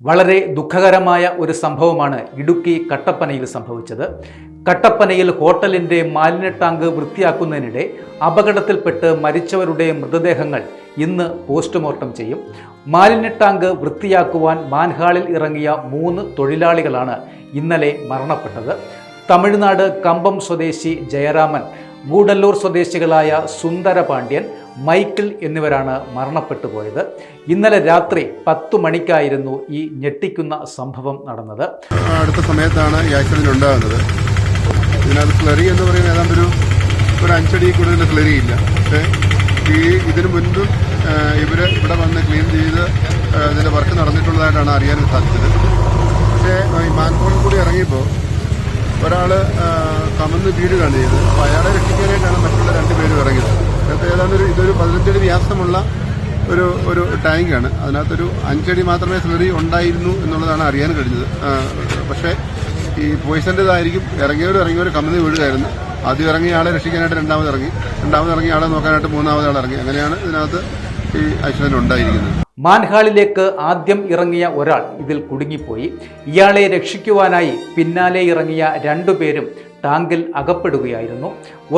വളരെ ദുഃഖകരമായ ഒരു സംഭവമാണ് ഇടുക്കി കട്ടപ്പനയിൽ സംഭവിച്ചത്. കട്ടപ്പനയിൽ ഹോട്ടലിൻ്റെ മാലിന്യ ടാങ്ക് വൃത്തിയാക്കുന്നതിനിടെ അപകടത്തിൽപ്പെട്ട് മരിച്ചവരുടെ മൃതദേഹങ്ങൾ ഇന്ന് പോസ്റ്റ്മോർട്ടം ചെയ്യും. മാലിന്യ ടാങ്ക് വൃത്തിയാക്കുവാൻ മാൻഹാളിൽ ഇറങ്ങിയ 3 തൊഴിലാളികളാണ് ഇന്നലെ മരണപ്പെട്ടത്. തമിഴ്നാട് കമ്പം സ്വദേശി ജയരാമൻ, ഗൂഡല്ലൂർ സ്വദേശികളായ സുന്ദര പാണ്ഡ്യൻ, മൈക്കിൾ എന്നിവരാണ് മരണപ്പെട്ടു പോയത്. ഇന്നലെ രാത്രി 10 മണിക്കായിരുന്നു ഈ ഞെട്ടിക്കുന്ന സംഭവം നടന്നത്. അടുത്ത സമയത്താണ് ഈ ആക്സിഡന്റ് ഉണ്ടാകുന്നത്. ഇതിനകത്ത് സ്ലറി എന്ന് പറയുന്നത് ഏതാണ്ട് ഒരു 5 അടി കൂടുതൽ സ്ലറി ഇല്ല. പക്ഷേ ഇതിനു മുൻപും ഇവിടെ വന്ന് ക്ലീൻ ചെയ്ത് ഇതിൻ്റെ വർക്ക് നടന്നിട്ടുള്ളതായിട്ടാണ് അറിയാൻ സാധിച്ചത്. പക്ഷേ ഈ മാൻഹോളിൽ കൂടി ഇറങ്ങിയപ്പോൾ ഒരാൾ കമന്ന് വീഴുകയാണ് ചെയ്തത്. അപ്പോൾ അയാളെ രക്ഷിക്കാനായിട്ടാണ് മറ്റുള്ള 2 പേരും ഇറങ്ങിയത്. അതിനകത്ത് ഏതാണ്ട് ഇതൊരു 15 അടി വ്യാസമുള്ള ഒരു ടാങ്കാണ്. അതിനകത്തൊരു 5 അടി മാത്രമേ സ്ലറി ഉണ്ടായിരുന്നു എന്നുള്ളതാണ് അറിയാൻ കഴിഞ്ഞത്. പക്ഷേ ഈ പോയിസൻ്റെതായിരിക്കും. ഇറങ്ങിയവർ കമന്ന് വീഴുകയായിരുന്നു. ആദ്യം ഇറങ്ങിയ ആളെ രക്ഷിക്കാനായിട്ട് രണ്ടാമത് ഇറങ്ങിയ ആളെ നോക്കാനായിട്ട് 3ാമത് ആൾ ഇറങ്ങി. അങ്ങനെയാണ് ഇതിനകത്ത് ഈ ആക്സിഡന്റ് ഉണ്ടായിരിക്കുന്നത്. മാൻഹാളിലേക്ക് ആദ്യം ഇറങ്ങിയ ഒരാൾ ഇതിൽ കുടുങ്ങിപ്പോയി. ഇയാളെ രക്ഷിക്കുവാനായി പിന്നാലെ ഇറങ്ങിയ 2 പേരും ടാങ്കിൽ അകപ്പെടുകയായിരുന്നു.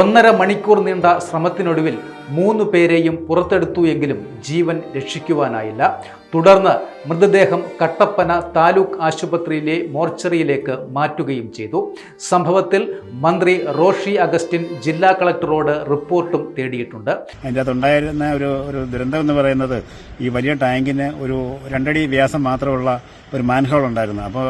1.5 മണിക്കൂർ നീണ്ട ശ്രമത്തിനൊടുവിൽ 3 പേരെയും പുറത്തെടുത്തു എങ്കിലും ജീവൻ രക്ഷിക്കുവാനായില്ല. തുടർന്ന് മൃതദേഹം കട്ടപ്പന താലൂക്ക് ആശുപത്രിയിലെ മോർച്ചറിയിലേക്ക് മാറ്റുകയും ചെയ്തു. സംഭവത്തിൽ മന്ത്രി റോഷി അഗസ്റ്റിൻ ജില്ലാ കളക്ടറോട് റിപ്പോർട്ടും തേടിയിട്ടുണ്ട്. അതിൻ്റെ അകത്തുണ്ടായിരുന്ന ഒരു ദുരന്തം എന്ന് പറയുന്നത് ഈ വലിയ ടാങ്കിന് ഒരു 2 അടി വ്യാസം മാത്രമുള്ള ഒരു മാൻഹോൾ ഉണ്ടായിരുന്നു. അപ്പോൾ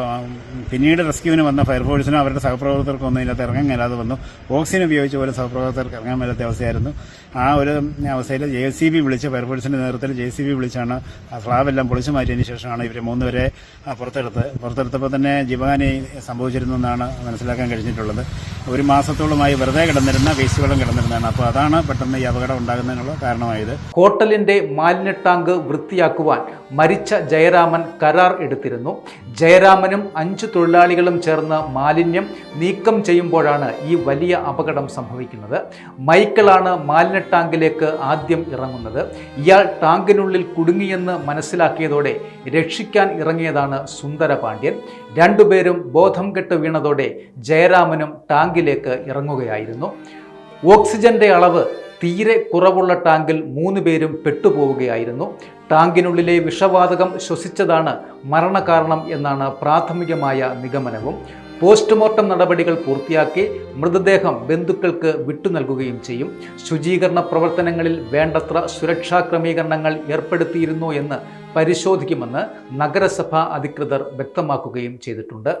പിന്നീട് റെസ്ക്യൂവിന് വന്ന ഫയർഫോഴ്സിനും അവരുടെ സഹപ്രവർത്തകർക്കും ഒന്നും ഇതിനകത്ത് ഇറങ്ങാൻ മേലാതെ വന്നു. ഓക്സിജൻ ഉപയോഗിച്ച് പോലും സഹപ്രവർത്തകർക്ക് ഇറങ്ങാൻ മേലാത്ത അവസ്ഥയായിരുന്നു. ആ ഒരു അവസ്ഥയിൽ JCB വിളിച്ച്, ഫയർഫോഴ്സിന്റെ നേതൃത്വത്തിൽ JCB വിളിച്ചാണ് ആ സ്ലാബെല്ലാം പൊളിച്ചു മാറ്റിയതിന് ശേഷമാണ് ഇവരെ 3 പേരെ പുറത്തെടുത്തപ്പോൾ തന്നെ ജീവഹാനി സംഭവിച്ചിരുന്നു എന്നാണ് മനസ്സിലാക്കാൻ കഴിഞ്ഞിട്ടുള്ളത്. 1 മാസത്തോളമായി വെറുതെ കിടന്നിരുന്ന വേസ്റ്റ് വെള്ളം കിടന്നിരുന്നതാണ്. അപ്പോൾ അതാണ് പെട്ടെന്ന് ഈ അപകടം ഉണ്ടാകുന്നതിനുള്ള കാരണമായത്. ഹോട്ടലിന്റെ മാലിന്യ ടാങ്ക് വൃത്തിയാക്കുവാൻ മരിച്ച ജയരാമൻ കരാർ എടുത്തിരുന്നു. ജയരാമനും 5 തൊഴിലാളികളും ചേർന്ന് മാലിന്യം നീക്കം ചെയ്യുമ്പോഴാണ് ഈ വലിയ അപകടം സംഭവിക്കുന്നത്. മൈക്കിളാണ് മാലിന്യ ടാങ്കിലേക്ക് ആദ്യം ഇറങ്ങുന്നത്. ഇയാൾ ടാങ്കിനുള്ളിൽ കുടുങ്ങിയെന്ന് മനസ്സിലാക്കിയതോടെ രക്ഷിക്കാൻ ഇറങ്ങിയതാണ് സുന്ദര പാണ്ഡ്യൻ. 2 പേരും ബോധം കെട്ട് വീണതോടെ ജയരാമനും ടാങ്കിലേക്ക് ഇറങ്ങുകയായിരുന്നു. ഓക്സിജന്റെ അളവ് തീരെ കുറവുള്ള ടാങ്കിൽ 3 പേരും പെട്ടുപോവുകയായിരുന്നു. ടാങ്കിനുള്ളിലെ വിഷവാതകം ശ്വസിച്ചതാണ് മരണകാരണം എന്നാണ് പ്രാഥമികമായ നിഗമനവും. പോസ്റ്റ്മോർട്ടം നടപടികൾ പൂർത്തിയാക്കി മൃതദേഹം ബന്ധുക്കൾക്ക് വിട്ടുനൽകുകയും ചെയ്യും. ശുചീകരണ പ്രവർത്തനങ്ങളിൽ വേണ്ടത്ര സുരക്ഷാ ക്രമീകരണങ്ങൾ ഏർപ്പെടുത്തിയിരുന്നോ എന്ന് പരിശോധിക്കുമെന്ന് നഗരസഭാ അധികൃതർ വ്യക്തമാക്കുകയും ചെയ്തിട്ടുണ്ട്.